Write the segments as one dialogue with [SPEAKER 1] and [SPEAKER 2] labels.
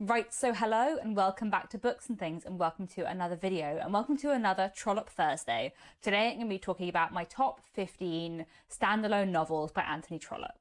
[SPEAKER 1] Right, so hello and welcome back to Books and Things, and welcome to another video and welcome to another Trollope Thursday. Today I'm going to be talking about my top 15 standalone novels by Anthony Trollope.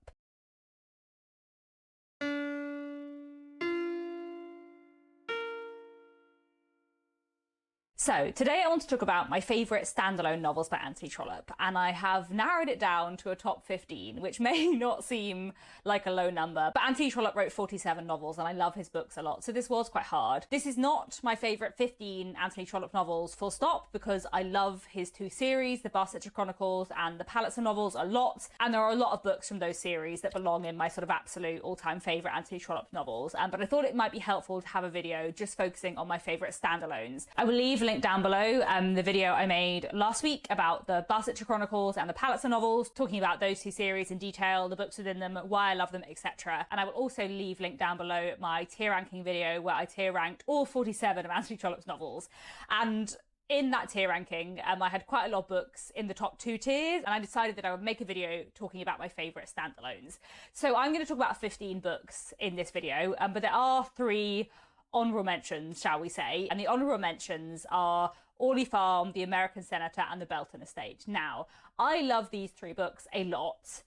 [SPEAKER 1] So today I want to talk about my favourite standalone novels by Anthony Trollope, and I have narrowed it down to a top 15, which may not seem like a low number, but Anthony Trollope wrote 47 novels and I love his books a lot, so this was quite hard. This is not my favourite 15 Anthony Trollope novels full stop, because I love his two series, the Barsetshire Chronicles and the Palliser novels, a lot, and there are a lot of books from those series that belong in my sort of absolute all-time favourite Anthony Trollope novels, but I thought it might be helpful to have a video just focusing on my favourite standalones. I will leave a link down below the video I made last week about the Barsetshire Chronicles and the Palliser novels, talking about those two series in detail, the books within them, why I love them, etc. And I will also leave link down below my tier ranking video where I tier ranked all 47 of Anthony Trollope's novels. And in that tier ranking, I had quite a lot of books in the top 2 tiers, and I decided that I would make a video talking about my favourite standalones. So I'm going to talk about 15 books in this video, but there are 3 honourable mentions, shall we say, and the honourable mentions are Orley Farm, The American Senator and The Belton Estate. Now, I love these 3 books a lot,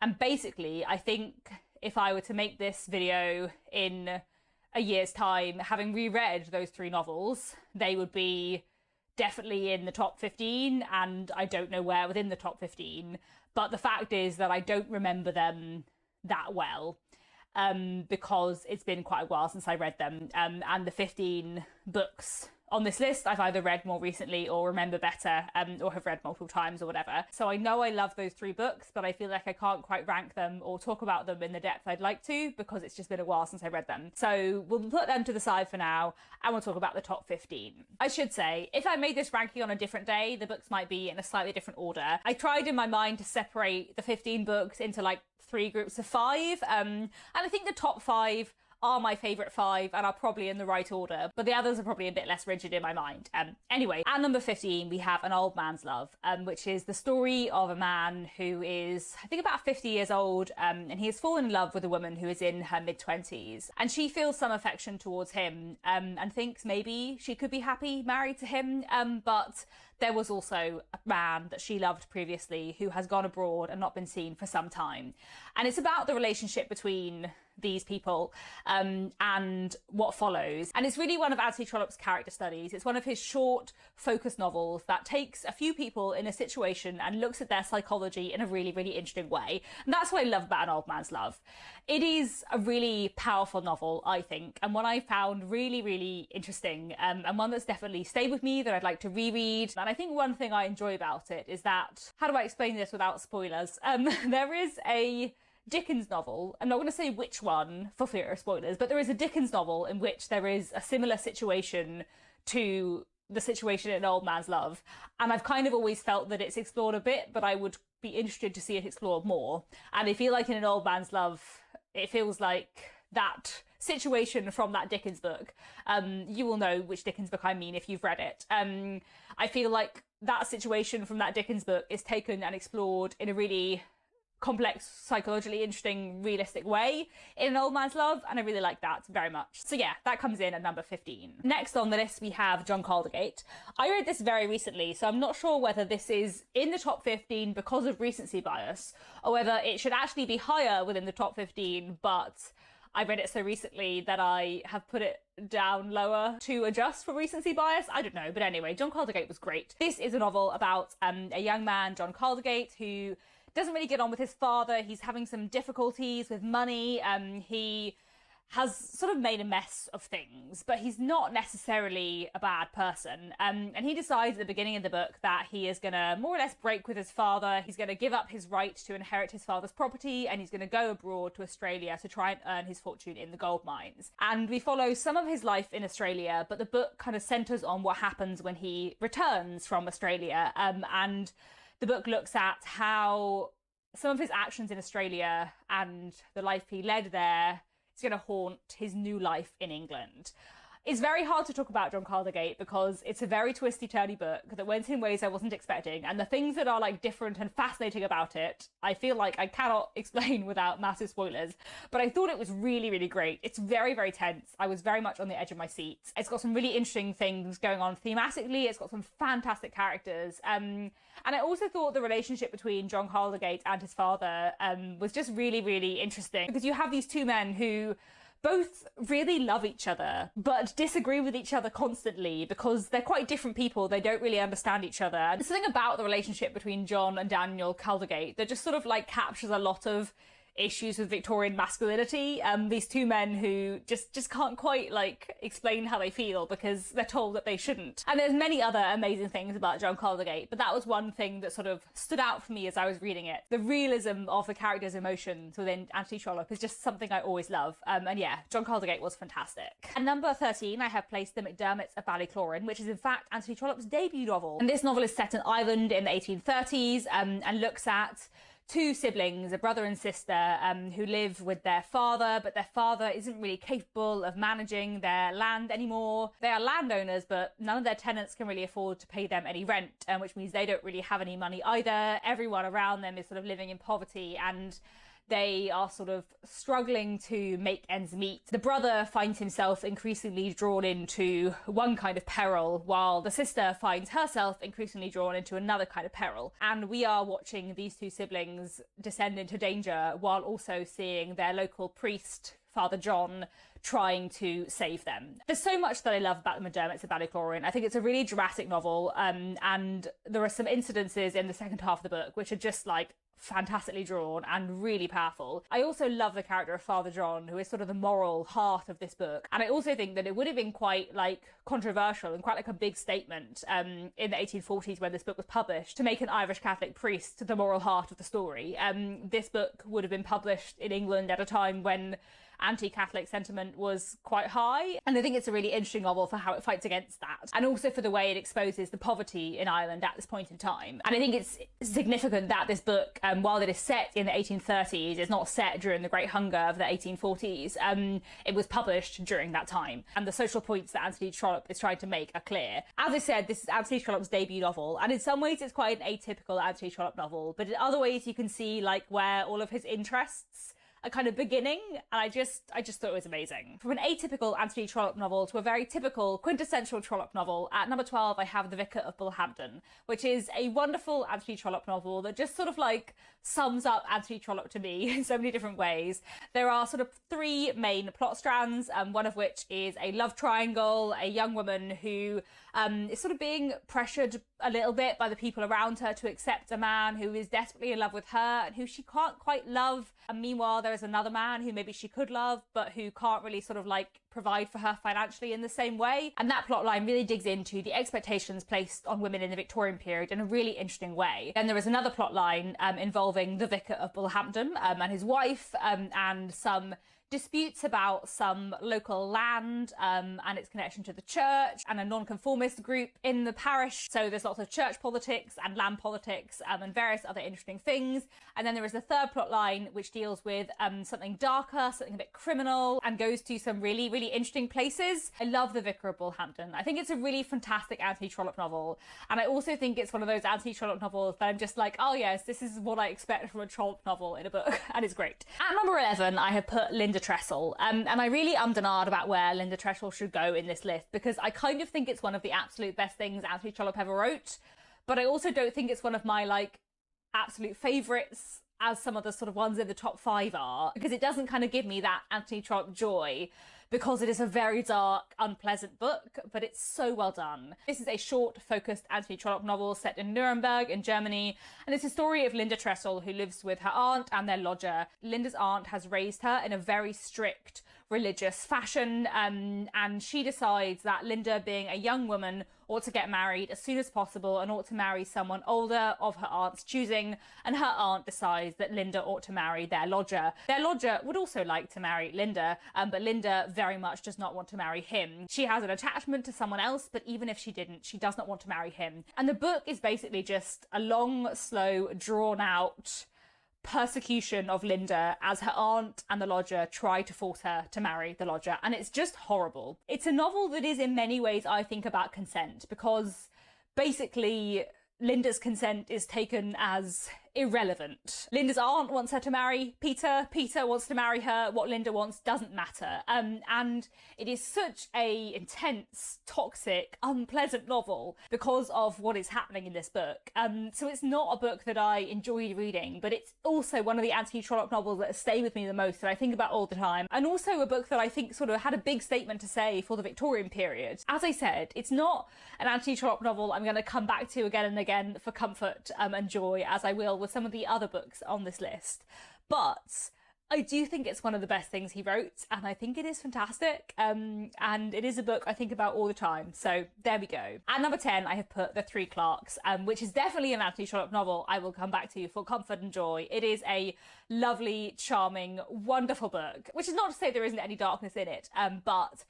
[SPEAKER 1] and basically I think if I were to make this video in a year's time, having reread those 3 novels, they would be definitely in the top 15, and I don't know where within the top 15, but the fact is that I don't remember them that well. Because it's been quite a while since I read them, and the 15 books on this list I've either read more recently or remember better, or have read multiple times or whatever. So I know I love those 3 books, but I feel like I can't quite rank them or talk about them in the depth I'd like to, because it's just been a while since I read them. So we'll put them to the side for now, and we'll talk about the top 15. I should say, if I made this ranking on a different day, the books might be in a slightly different order. I tried in my mind to separate the 15 books into like 3 groups of 5, and I think the top 5 are my favourite 5 and are probably in the right order, but the others are probably a bit less rigid in my mind. Anyway, at number 15 we have An Old Man's Love, which is the story of a man who is, I think, about 50 years old, and he has fallen in love with a woman who is in her mid-20s, and she feels some affection towards him, and thinks maybe she could be happy married to him, but there was also a man that she loved previously who has gone abroad and not been seen for some time. And it's about the relationship between these people and what follows. And it's really one of Anthony Trollope's character studies. It's one of his short, focused novels that takes a few people in a situation and looks at their psychology in a really, really interesting way. And that's what I love about An Old Man's Love. It is a really powerful novel, I think, and one I found really, really interesting, and one that's definitely stayed with me, that I'd like to reread. And I think one thing I enjoy about it is that, how do I explain this without spoilers? There is a Dickens novel, I'm not going to say which one for fear of spoilers, but there is a Dickens novel in which there is a similar situation to the situation in An Old Man's Love, and I've kind of always felt that it's explored a bit, but I would be interested to see it explored more. And I feel like in An Old Man's Love, it feels like that situation from that Dickens book. You will know which Dickens book I mean if you've read it. I feel like that situation from that Dickens book is taken and explored in a really complex, psychologically interesting, realistic way in An Old Man's Love, and I really like that very much. So yeah, that comes in at number 15. Next on the list we have John Caldergate. I read this very recently, so I'm not sure whether this is in the top 15 because of recency bias, or whether it should actually be higher within the top 15, but I read it so recently that I have put it down lower to adjust for recency bias. I don't know, but anyway, John Caldergate was great. This is a novel about a young man, John Caldergate, who doesn't really get on with his father. He's having some difficulties with money. He has sort of made a mess of things, but he's not necessarily a bad person. And he decides at the beginning of the book that he is going to more or less break with his father. He's going to give up his right to inherit his father's property, and he's going to go abroad to Australia to try and earn his fortune in the gold mines. And we follow some of his life in Australia, but the book kind of centres on what happens when he returns from Australia. And the book looks at how some of his actions in Australia and the life he led there is going to haunt his new life in England. It's very hard to talk about John Caldergate because it's a very twisty-turny book that went in ways I wasn't expecting, and the things that are like different and fascinating about it, I feel like I cannot explain without massive spoilers. But I thought it was really, really great. It's very, very tense. I was very much on the edge of my seat. It's got some really interesting things going on thematically. It's got some fantastic characters. And I also thought the relationship between John Caldergate and his father was just really, really interesting, because you have these two men who both really love each other, but disagree with each other constantly because they're quite different people. They don't really understand each other. And there's something about the relationship between John and Daniel Caldergate that just sort of like captures a lot of issues with Victorian masculinity. These two men who just can't quite like explain how they feel because they're told that they shouldn't. And there's many other amazing things about John Caldergate, but that was one thing that sort of stood out for me as I was reading it. The realism of the character's emotions within Anthony Trollope is just something I always love. And yeah, John Caldergate was fantastic. At number 13, I have placed The McDermotts of Ballycloran, which is in fact Anthony Trollope's debut novel. And this novel is set in Ireland in the 1830s and looks at two siblings, a brother and sister, who live with their father, but their father isn't really capable of managing their land anymore. They are landowners, but none of their tenants can really afford to pay them any rent, which means they don't really have any money either. Everyone around them is sort of living in poverty, and they are sort of struggling to make ends meet. The brother finds himself increasingly drawn into one kind of peril, while the sister finds herself increasingly drawn into another kind of peril. And we are watching these two siblings descend into danger while also seeing their local priest, Father John, trying to save them. There's so much that I love about The McDermotts of Ballycloran. I think it's a really dramatic novel, and there are some incidences in the second half of the book which are just like fantastically drawn and really powerful. I also love the character of Father John, who is sort of the moral heart of this book. And I also think that it would have been quite like controversial and quite like a big statement in the 1840s when this book was published to make an Irish Catholic priest the moral heart of the story. This book would have been published in England at a time when anti-Catholic sentiment was quite high, and I think it's a really interesting novel for how it fights against that, and also for the way it exposes the poverty in Ireland at this point in time. And I think it's significant that this book, while it is set in the 1830s, is not set during the Great Hunger of the 1840s. It was published during that time, and the social points that Anthony Trollope is trying to make are clear. As I said, this is Anthony Trollope's debut novel, and in some ways it's quite an atypical Anthony Trollope novel, but in other ways you can see like where all of his interests are kind of beginning, and I just thought it was amazing. From an atypical Anthony Trollope novel to a very typical quintessential Trollope novel, at number 12 I have The Vicar of Bullhampton, which is a wonderful Anthony Trollope novel that just sort of like sums up Anthony Trollope to me in so many different ways. There are sort of three main plot strands, one of which is a love triangle, a young woman who is sort of being pressured a little bit by the people around her to accept a man who is desperately in love with her and who she can't quite love. And meanwhile, there is another man who maybe she could love, but who can't really sort of like provide for her financially in the same way. And that plot line really digs into the expectations placed on women in the Victorian period in a really interesting way. Then there is another plot line involving the Vicar of Bullhampton and his wife, and some disputes about some local land and its connection to the church and a nonconformist group in the parish. So there's lots of church politics and land politics and various other interesting things. And then there is the third plot line which deals with something darker, something a bit criminal, and goes to some really, really interesting places. I love The Vicar of Bullhampton. I think it's a really fantastic Anthony Trollope novel, and I also think it's one of those Anthony Trollope novels that I'm just like, oh yes, this is what I expect from a Trollope novel in a book, and it's great. At number 11 I have put Linda Tressel, and I really ummed and ahed about where Linda Tressel should go in this list, because I kind of think it's one of the absolute best things Anthony Trollope ever wrote, but I also don't think it's one of my like absolute favourites as some of the sort of ones in the top 5 are, because it doesn't kind of give me that Anthony Trollope joy, because it is a very dark, unpleasant book, but it's so well done. This is a short, focused Anthony Trollope novel set in Nuremberg in Germany, and it's a story of Linda Tressel, who lives with her aunt and their lodger. Linda's aunt has raised her in a very strict religious fashion, and she decides that Linda, being a young woman, ought to get married as soon as possible and ought to marry someone older of her aunt's choosing, and her aunt decides that Linda ought to marry their lodger. Their lodger would also like to marry Linda, but Linda very much does not want to marry him. She has an attachment to someone else, but even if she didn't, she does not want to marry him. And the book is basically just a long, slow, drawn out persecution of Linda as her aunt and the lodger try to force her to marry the lodger, and it's just horrible. It's a novel that is in many ways, I think, about consent, because basically Linda's consent is taken as irrelevant. Linda's aunt wants her to marry Peter. Peter wants to marry her. What Linda wants doesn't matter. And it is such a intense, toxic, unpleasant novel because of what is happening in this book. So it's not a book that I enjoyed reading, but it's also one of the Anthony Trollope novels that stay with me the most, that I think about all the time. And also a book that I think sort of had a big statement to say for the Victorian period. As I said, it's not an Anthony Trollope novel I'm going to come back to again and again for comfort and joy, as I will with some of the other books on this list, but I do think it's one of the best things he wrote, and I think it is fantastic, and it is a book I think about all the time. So there we go. At number 10, I have put The Three Clerks, which is definitely an Anthony Trollope novel I will come back to for comfort and joy. It is a lovely, charming, wonderful book, which is not to say there isn't any darkness in it, but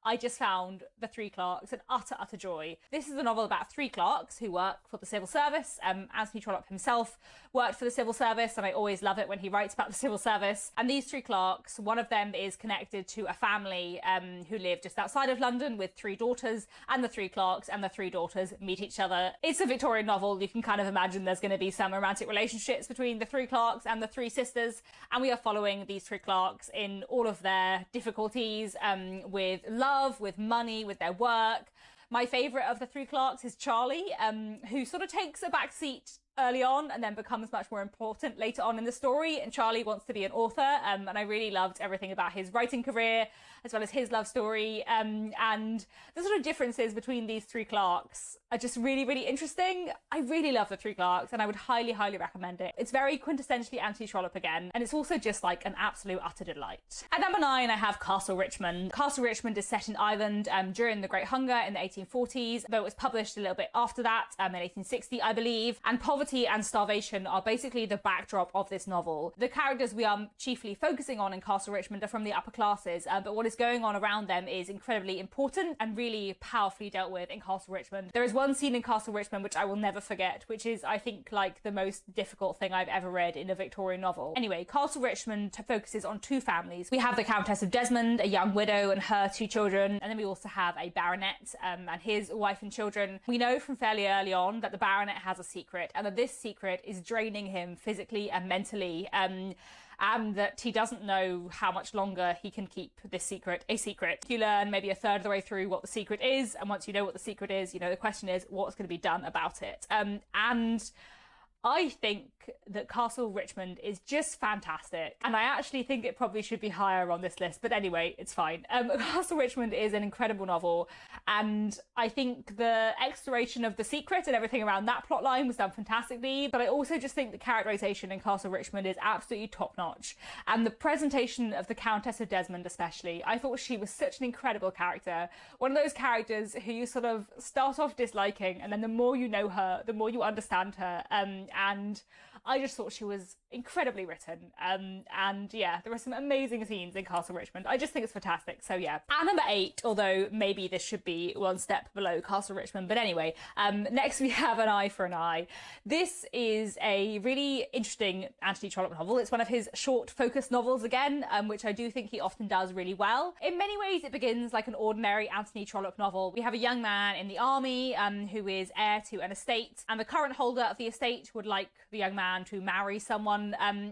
[SPEAKER 1] I just found The Three Clerks an utter joy. This is a novel about three clerks who work for the civil service. Anthony Trollope himself worked for the civil service, and I always love it when he writes about the civil service. And these three clerks, one of them is connected to a family who live just outside of London with three daughters, and the three clerks and the three daughters meet each other. It's a Victorian novel. You can kind of imagine there's going to be some romantic relationships between the three clerks and the three sisters, and we are following these three clerks in all of their difficulties with love, with money, with their work. My favourite of the three clerks is Charlie, who sort of takes a back seat early on and then becomes much more important later on in the story. And Charlie wants to be an author, and I really loved everything about his writing career as well as his love story. And the sort of differences between these three clerks are just really interesting. I really love The Three Clerks, and I would highly recommend it. It's very quintessentially Anthony Trollope again, and it's also just like an absolute utter delight. At number 9, I have Castle Richmond. Castle Richmond is set in Ireland during the Great Hunger in the 1840s, though it was published a little bit after that, in 1860, I believe. And poverty and starvation are basically the backdrop of this novel. The characters we are chiefly focusing on in Castle Richmond are from the upper classes, but what is going on around them is incredibly important and really powerfully dealt with in Castle Richmond. There is one scene in Castle Richmond which I will never forget, which is, I think, like the most difficult thing I've ever read in a Victorian novel. Anyway, Castle Richmond focuses on two families. We have the Countess of Desmond, a young widow, and her two children, and then we also have a baronet and his wife and children. We know from fairly early on that the baronet has a secret, and that this secret is draining him physically and mentally, and that he doesn't know how much longer he can keep this secret a secret. You learn maybe a third of the way through what the secret is, and once you know what the secret is, you know, the question is what's going to be done about it. And I think that Castle Richmond is just fantastic, and I actually think it probably should be higher on this list, but anyway, it's fine. Castle Richmond is an incredible novel, and I think the exploration of the secret and everything around that plotline was done fantastically, but I also just think the characterization in Castle Richmond is absolutely top-notch, and the presentation of the Countess of Desmond especially. I thought she was such an incredible character, one of those characters who you sort of start off disliking, and then the more you know her, the more you understand her, and I just thought she was incredibly written, and yeah, there are some amazing scenes in Castle Richmond. I just think it's fantastic. So yeah. At number 8, although maybe this should be one step below Castle Richmond, but anyway, next we have An Eye for an Eye. This is a really interesting Anthony Trollope novel. It's one of his short focus novels again, which I do think he often does really well. In many ways it begins like an ordinary Anthony Trollope novel. We have a young man in the army who is heir to an estate, and the current holder of the estate would like the young man to marry someone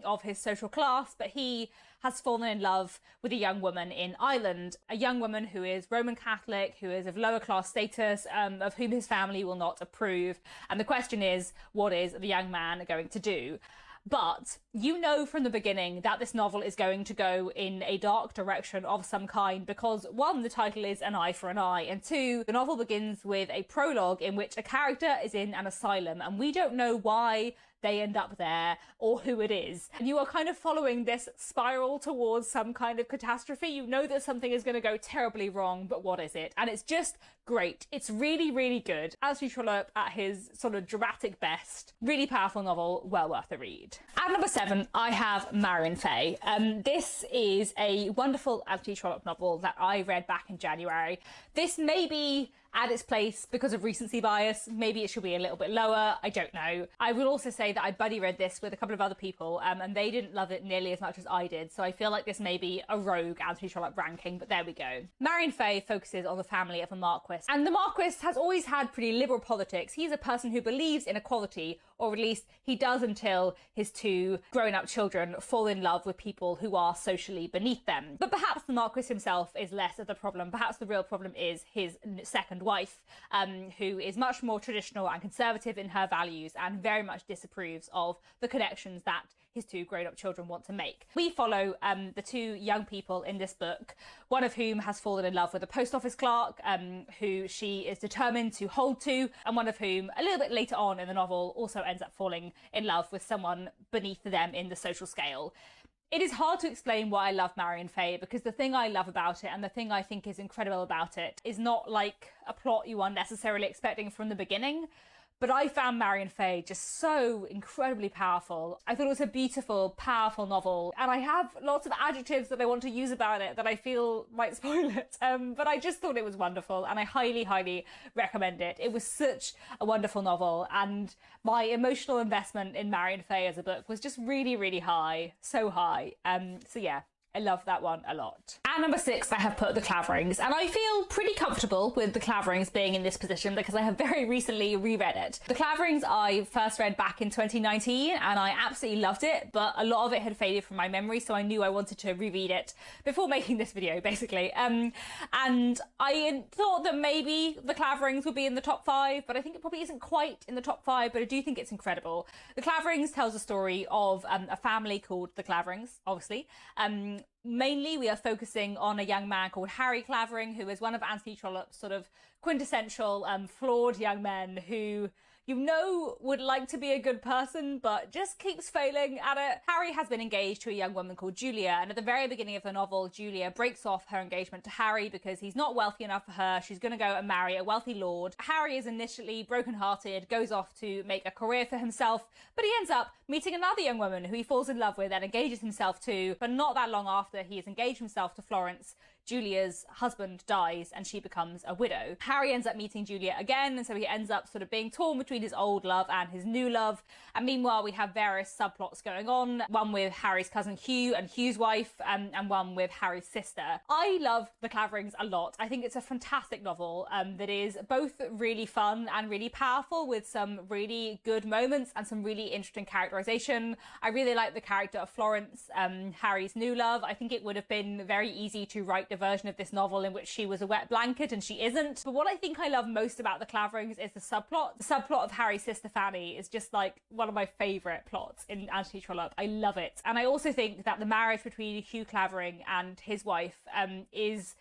[SPEAKER 1] of his social class, but he has fallen in love with a young woman in Ireland, a young woman who is Roman Catholic, who is of lower class status, of whom his family will not approve. And the question is, what is the young man going to do? But you know from the beginning that this novel is going to go in a dark direction of some kind, because 1, the title is An Eye for an Eye, and 2, the novel begins with a prologue in which a character is in an asylum, and we don't know why they end up there or who it is. And you are kind of following this spiral towards some kind of catastrophe. You know that something is going to go terribly wrong, but what is it? And it's just great. It's really good. Anthony Trollope at his sort of dramatic best. Really powerful novel, well worth a read. At number 7, 7, I have Marion Fay. This is a wonderful Anthony Trollope novel that I read back in January. This may be at its place because of recency bias. Maybe it should be a little bit lower. I don't know. I will also say that I buddy read this with a couple of other people and they didn't love it nearly as much as I did. So I feel like this may be a rogue Anthony Trollope ranking, but there we go. Marion Fay focuses on the family of a Marquis. And the Marquis has always had pretty liberal politics. He's a person who believes in equality, or at least he does until his 2 grown-up children fall in love with people who are socially beneath them. But perhaps the Marquis himself is less of the problem. Perhaps the real problem is his second wife, who is much more traditional and conservative in her values and very much disapproves of the connections that his 2 grown-up children want to make. We follow the 2 young people in this book, one of whom has fallen in love with a post office clerk who she is determined to hold to, and one of whom, a little bit later on in the novel, also ends up falling in love with someone beneath them in the social scale. It is hard to explain why I love Marion Fay, because the thing I love about it and the thing I think is incredible about it is not like a plot you are necessarily expecting from the beginning. But I found Marion Fay just so incredibly powerful. I thought it was a beautiful, powerful novel. And I have lots of adjectives that I want to use about it that I feel might spoil it. But I just thought it was wonderful and I highly, highly recommend it. It was such a wonderful novel and my emotional investment in Marion Fay as a book was just really, really high. So high. So yeah. I love that one a lot. At number 6, I have put The Claverings, and I feel pretty comfortable with The Claverings being in this position because I have very recently reread it. The Claverings I first read back in 2019 and I absolutely loved it, but a lot of it had faded from my memory, so I knew I wanted to reread it before making this video, basically. And I thought that maybe The Claverings would be in the top 5, but I think it probably isn't quite in the top 5, but I do think it's incredible. The Claverings tells a story of a family called the Claverings, obviously. Mainly, we are focusing on a young man called Harry Clavering, who is one of Anthony Trollope's sort of quintessential flawed young men who, you know, would like to be a good person, but just keeps failing at it. Harry has been engaged to a young woman called Julia, and at the very beginning of the novel, Julia breaks off her engagement to Harry because he's not wealthy enough for her. She's going to go and marry a wealthy lord. Harry is initially brokenhearted, goes off to make a career for himself, but he ends up meeting another young woman who he falls in love with and engages himself to, but not that long after he has engaged himself to Florence, Julia's husband dies and she becomes a widow. Harry ends up meeting Julia again, and so he ends up sort of being torn between his old love and his new love. And meanwhile, we have various subplots going on, one with Harry's cousin Hugh and Hugh's wife, and one with Harry's sister. I love The Claverings a lot. I think it's a fantastic novel that is both really fun and really powerful, with some really good moments and some really interesting characterization. I really like the character of Florence, Harry's new love. I think it would have been very easy to write the version of this novel in which she was a wet blanket and she isn't. But what I think I love most about The Claverings is the subplot. The subplot of Harry's sister Fanny is just like one of my favourite plots in Anthony Trollope. I love it. And I also think that the marriage between Hugh Clavering and his wife is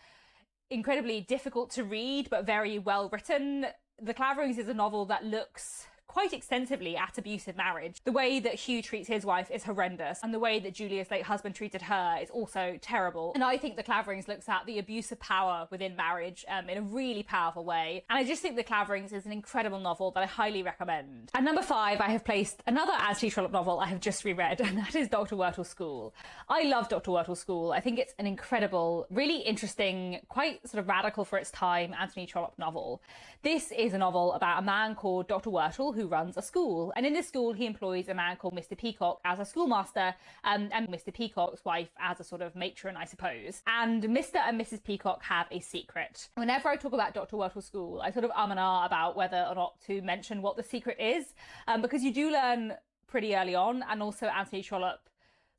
[SPEAKER 1] incredibly difficult to read, but very well written. The Claverings is a novel that looks quite extensively at abusive marriage. The way that Hugh treats his wife is horrendous, and the way that Julia's late husband treated her is also terrible. And I think The Claverings looks at the abuse of power within marriage in a really powerful way. And I just think The Claverings is an incredible novel that I highly recommend. At number 5, I have placed another Anthony Trollope novel I have just reread, and that is Dr. Wurtle's School. I love Dr. Wurtle's School. I think it's an incredible, really interesting, quite sort of radical for its time Anthony Trollope novel. This is a novel about a man called Dr. Wurtle who runs a school, and in this school he employs a man called Mr. Peacock as a schoolmaster, and Mr. Peacock's wife as a sort of matron, I suppose. And Mr. and Mrs. Peacock have a secret. Whenever I talk about Dr. Wurtle's School, I sort of and ah about whether or not to mention what the secret is, because you do learn pretty early on, and also Anthony Trollope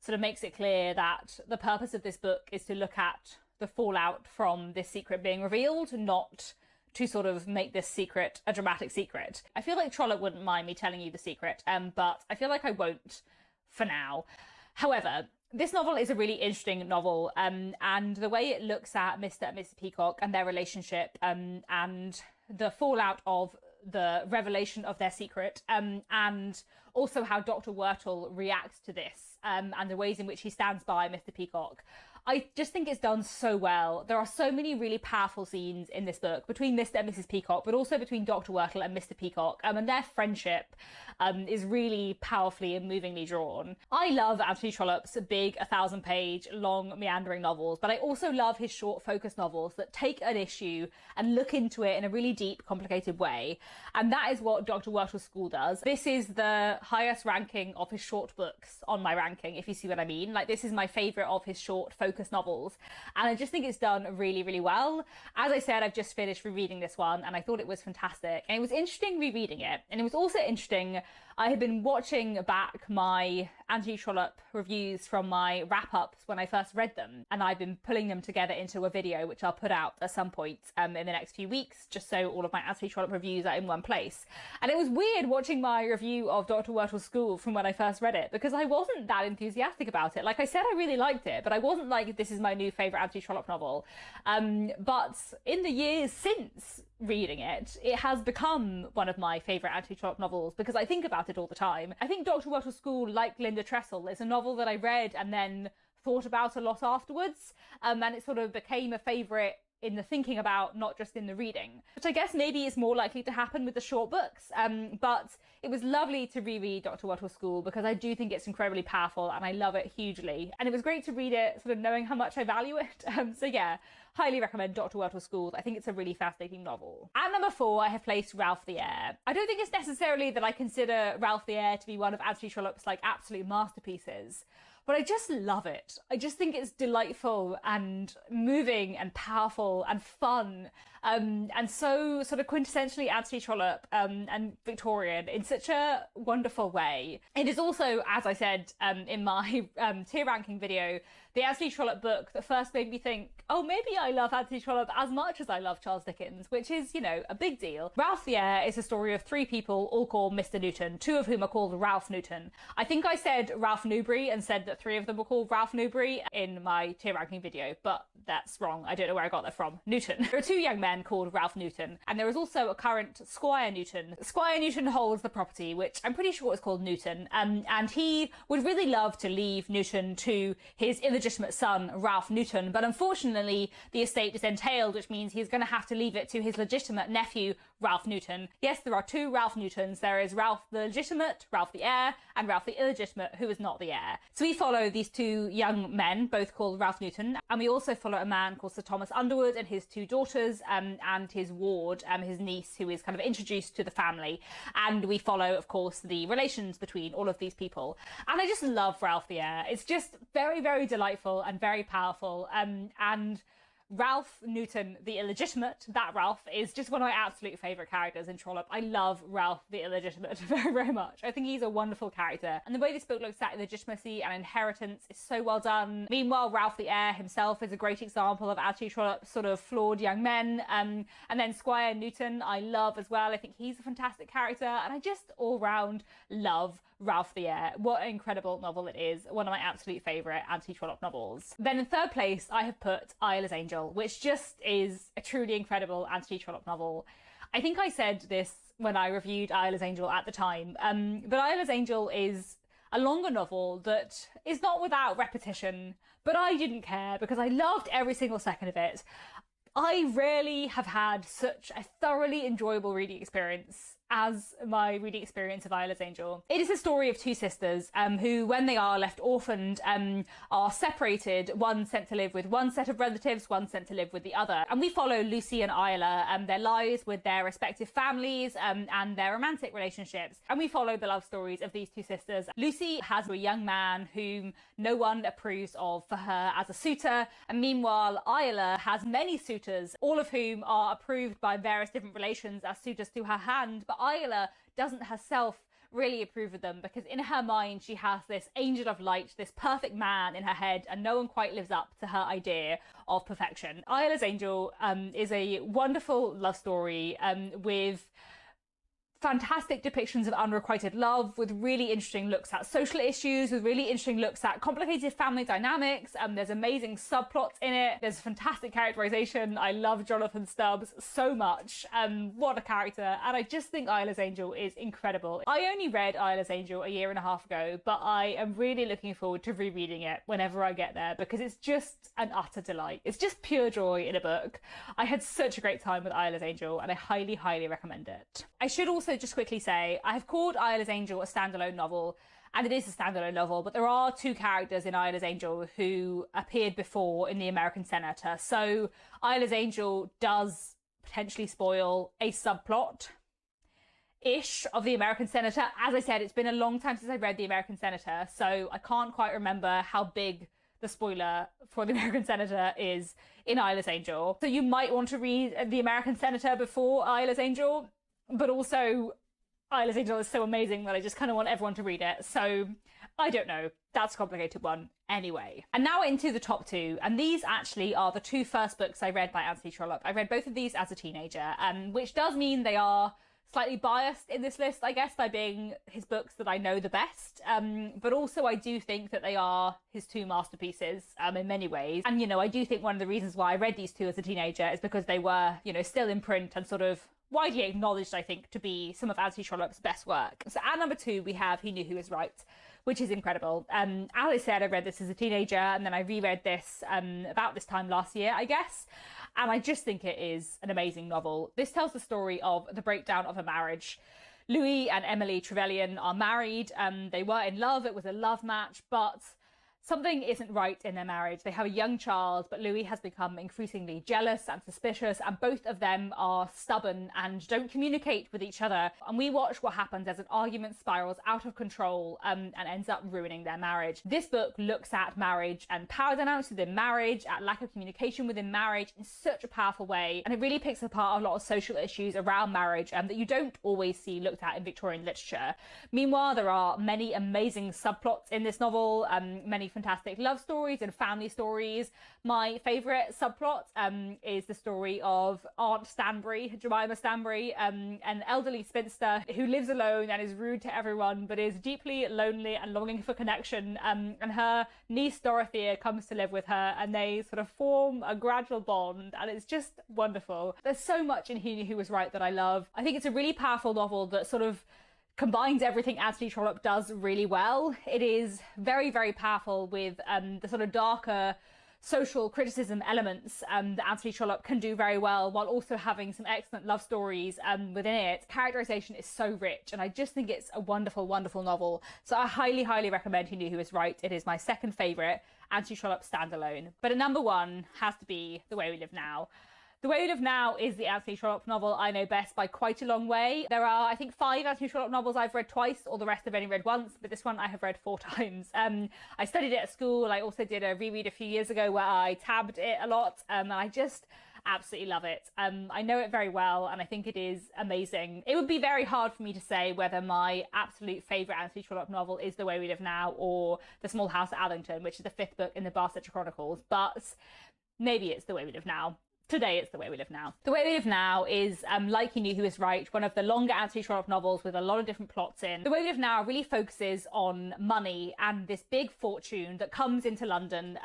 [SPEAKER 1] sort of makes it clear that the purpose of this book is to look at the fallout from this secret being revealed, not to sort of make this secret a dramatic secret. I feel like Trollope wouldn't mind me telling you the secret, but I feel like I won't for now. However, this novel is a really interesting novel, and the way it looks at Mr. and Mrs. Peacock and their relationship, and the fallout of the revelation of their secret, and also how Dr. Wurtle reacts to this, and the ways in which he stands by Mr. Peacock, I just think it's done so well. There are so many really powerful scenes in this book between Mr. and Mrs. Peacock, but also between Dr. Wurtle and Mr. Peacock, and their friendship is really powerfully and movingly drawn. I love Anthony Trollope's big 1,000-page long meandering novels, but I also love his short focus novels that take an issue and look into it in a really deep, complicated way. And that is what Dr. Wurtle's School does. This is the highest ranking of his short books on my ranking, if you see what I mean. Like, this is my favourite of his short focus novels, and I just think it's done really, really well. As I said, I've just finished rereading this one and I thought it was fantastic, and it was interesting rereading it, and it was also interesting. I had been watching back my Anthony Trollope reviews from my wrap-ups when I first read them, and I've been pulling them together into a video, which I'll put out at some point in the next few weeks, just so all of my Anthony Trollope reviews are in one place. And it was weird watching my review of Dr. Wurtle's School from when I first read it, because I wasn't that enthusiastic about it. Like I said, I really liked it, but I wasn't like, this is my new favourite Anthony Trollope novel. But in the years since reading it, it has become one of my favourite Anthony Trollope novels because I think about it all the time. I think Dr. Wurtle's School, like Linda Tressel, is a novel that I read and then thought about a lot afterwards, and it sort of became a favourite in the thinking about, not just in the reading, which I guess maybe is more likely to happen with the short books. But it was lovely to reread Dr. Wurtle's School because I do think it's incredibly powerful and I love it hugely. And it was great to read it sort of knowing how much I value it. So yeah, highly recommend Dr. Wurtle's School. I think it's a really fascinating novel. At number 4, I have placed Ralph the Heir. I don't think it's necessarily that I consider Ralph the Heir to be one of Anthony Trollope's like absolute masterpieces, but I just love it. I just think it's delightful and moving and powerful and fun, and so sort of quintessentially Anthony Trollope and Victorian in such a wonderful way. It is also, as I said in my tier ranking video, the Anthony Trollope book that first made me think, oh, maybe I love Anthony Trollope as much as I love Charles Dickens, which is, you know, a big deal. Ralph the Heir is a story of 3 people, all called Mr. Newton, 2 of whom are called Ralph Newton. I think I said Ralph Newbury and said that 3 of them were called Ralph Newbury in my tier ranking video, but that's wrong. I don't know where I got that from. Newton. There are 2 young men called Ralph Newton, and there is also a current Squire Newton. Squire Newton holds the property, which I'm pretty sure is called Newton, and he would really love to leave Newton to his illegitimate son, Ralph Newton, but unfortunately the estate is entailed, which means he's going to have to leave it to his legitimate nephew, Ralph Newton. Yes, there are 2 Ralph Newtons. There is Ralph the legitimate, Ralph the heir, and Ralph the illegitimate, who is not the heir. So we follow these 2 young men, both called Ralph Newton, and we also follow a man called Sir Thomas Underwood and his 2 daughters, and his ward, his niece, who is kind of introduced to the family. And we follow, of course, the relations between all of these people. And I just love Ralph the Heir. It's just very, very delightful and very powerful. And Ralph Newton, the illegitimate, that Ralph, is just one of my absolute favourite characters in Trollope. I love Ralph the illegitimate very, very much. I think he's a wonderful character. And the way this book looks at illegitimacy and inheritance is so well done. Meanwhile, Ralph the Heir himself is a great example of Anthony Trollope's sort of flawed young men. And then Squire Newton, I love as well. I think he's a fantastic character. And I just all round love Ralph the Heir. What an incredible novel it is. One of my absolute favourite Anthony Trollope novels. Then in 3rd place, I have put Isla's Angel, which just is a truly incredible Anthony Trollope novel. I think I said this when I reviewed Isla's Angel at the time, but Isla's Angel is a longer novel that is not without repetition, but I didn't care because I loved every single second of it. I rarely have had such a thoroughly enjoyable reading experience as my reading experience of Isla's Angel. It is a story of 2 sisters who, when they are left orphaned, are separated, one sent to live with one set of relatives, one sent to live with the other. And we follow Lucy and Isla, their lives with their respective families and their romantic relationships. And we follow the love stories of these 2 sisters. Lucy has a young man whom no one approves of for her as a suitor, and meanwhile Isla has many suitors, all of whom are approved by various different relations as suitors to her hand, but Isla doesn't herself really approve of them because in her mind she has this angel of light, this perfect man in her head, and no one quite lives up to her idea of perfection. Isla's Angel is a wonderful love story with fantastic depictions of unrequited love, with really interesting looks at social issues, with really interesting looks at complicated family dynamics. There's amazing subplots in it. There's fantastic characterization. I love Jonathan Stubbs so much. What a character. And I just think Isla's Angel is incredible. I only read Isla's Angel a year and a half ago, but I am really looking forward to rereading it whenever I get there, because it's just an utter delight. It's just pure joy in a book. I had such a great time with Isla's Angel, and I highly, highly recommend it. I should also just quickly say, I have called Isla's Angel a standalone novel, and it is a standalone novel, but there are two characters in Isla's Angel who appeared before in The American Senator. So Isla's Angel does potentially spoil a subplot-ish of The American Senator. As I said, it's been a long time since I read The American Senator, so I can't quite remember how big the spoiler for The American Senator is in Isla's Angel. So you might want to read The American Senator before Isla's Angel, but also Isla's Angel is so amazing that I just kind of want everyone to read it. So I don't know. That's a complicated one anyway. And now into the top two. And these actually are the two first books I read by Anthony Trollope. I read both of these as a teenager, which does mean they are slightly biased in this list, I guess, by being his books that I know the best. But also I do think that they are his two masterpieces in many ways. And, you know, I do think one of the reasons why I read these two as a teenager is because they were, you know, still in print and sort of widely acknowledged, I think, to be some of Anthony Trollope's best work. So at number two, we have He Knew Who Was Right, which is incredible. As I said, I read this as a teenager, and then I reread this about this time last year, I guess. And I just think it is an amazing novel. This tells the story of the breakdown of a marriage. Louis and Emily Trevelyan are married. They were in love. It was a love match, but something isn't right in their marriage. They have a young child, but Louis has become increasingly jealous and suspicious, and both of them are stubborn and don't communicate with each other. And we watch what happens as an argument spirals out of control and ends up ruining their marriage. This book looks at marriage and power dynamics within marriage, at lack of communication within marriage in such a powerful way. And it really picks apart a lot of social issues around marriage that you don't always see looked at in Victorian literature. Meanwhile, there are many amazing subplots in this novel, many fantastic love stories and family stories. My favourite subplot is the story of Aunt Stanbury, Jemima Stanbury, an elderly spinster who lives alone and is rude to everyone, but is deeply lonely and longing for connection. And her niece Dorothea comes to live with her, and they sort of form a gradual bond, and it's just wonderful. There's so much in He Knew Who Was Right that I love. I think it's a really powerful novel that sort of combines everything Anthony Trollope does really well. It is very, very powerful with the sort of darker social criticism elements that Anthony Trollope can do very well, while also having some excellent love stories within it. Characterization is so rich, and I just think it's a wonderful, wonderful novel. So I highly, highly recommend He Knew Who Was Right. It is my second favourite Anthony Trollope standalone. But at number one has to be The Way We Live Now. The Way We Live Now is the Anthony Trollope novel I know best by quite a long way. There are, I think, 5 Anthony Trollope novels I've read twice, all the rest I've only read once, but this one I have read 4 times. I studied it at school. I also did a reread a few years ago where I tabbed it a lot, and I just absolutely love it. I know it very well, and I think it is amazing. It would be very hard for me to say whether my absolute favourite Anthony Trollope novel is The Way We Live Now or The Small House at Allington, which is the 5th book in the Barsetshire Chronicles, but maybe it's The Way We Live Now. Today it's The Way We Live Now. The Way We Live Now is, like He Knew Who Was Right, one of the longer Anthony Trollope novels with a lot of different plots in. The Way We Live Now really focuses on money and this big fortune that comes into London,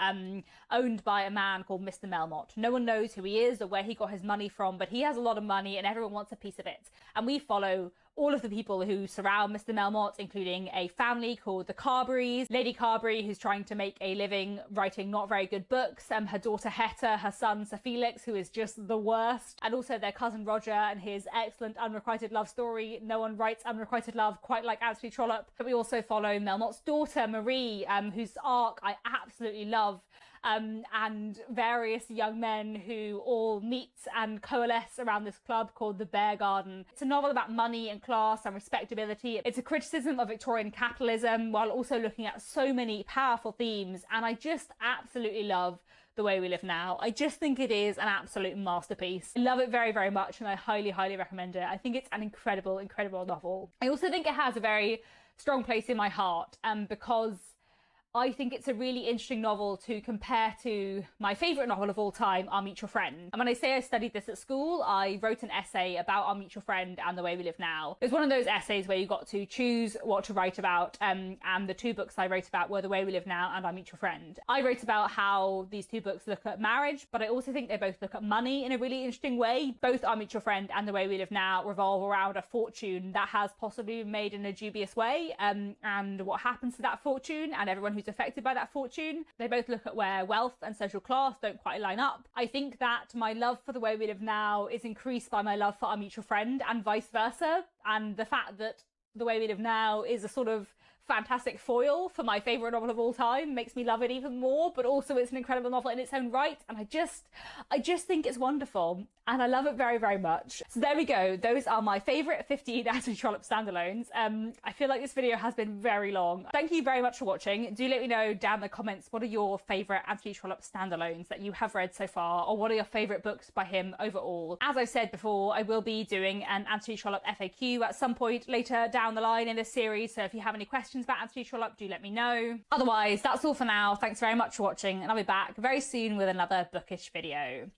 [SPEAKER 1] owned by a man called Mr. Melmotte. No one knows who he is or where he got his money from, but he has a lot of money and everyone wants a piece of it. And we follow all of the people who surround Mr. Melmotte, including a family called the Carberys, Lady Carbery, who's trying to make a living writing not very good books, her daughter Hetta, her son Sir Felix, who is just the worst, and also their cousin Roger and his excellent unrequited love story. No one writes unrequited love quite like Anthony Trollope. But we also follow Melmotte's daughter Marie, whose arc I absolutely love, and various young men who all meet and coalesce around this club called the Bear Garden. It's a novel about money and class and respectability. It's a criticism of Victorian capitalism while also looking at so many powerful themes, and I just absolutely love The Way We Live Now. I just think it is an absolute masterpiece. I love it very, very much, and I highly, highly recommend it. I think it's an incredible, incredible novel. I also think it has a very strong place in my heart, because I think it's a really interesting novel to compare to my favourite novel of all time, Our Mutual Friend. And when I say I studied this at school, I wrote an essay about Our Mutual Friend and The Way We Live Now. It was one of those essays where you got to choose what to write about, and the two books I wrote about were The Way We Live Now and Our Mutual Friend. I wrote about how these two books look at marriage, but I also think they both look at money in a really interesting way. Both Our Mutual Friend and The Way We Live Now revolve around a fortune that has possibly been made in a dubious way, and what happens to that fortune and everyone who's affected by that fortune. They both look at where wealth and social class don't quite line up. I think that my love for The Way We Live Now is increased by my love for Our Mutual Friend, and vice versa, and the fact that The Way We Live Now is a sort of fantastic foil for my favourite novel of all time makes me love it even more, but also it's an incredible novel in its own right, and I just think it's wonderful, and I love it very, very much. So there we go, those are my favourite 15 Anthony Trollope standalones. I feel like this video has been very long. Thank you very much for watching. Do let me know down in the comments what are your favourite Anthony Trollope standalones that you have read so far, or what are your favourite books by him overall. As I've said before, I will be doing an Anthony Trollope FAQ at some point later down the line in this series, so if you have any questions about Anthony Trollope, do let me know. Otherwise, that's all for now. Thanks very much for watching, and I'll be back very soon with another bookish video.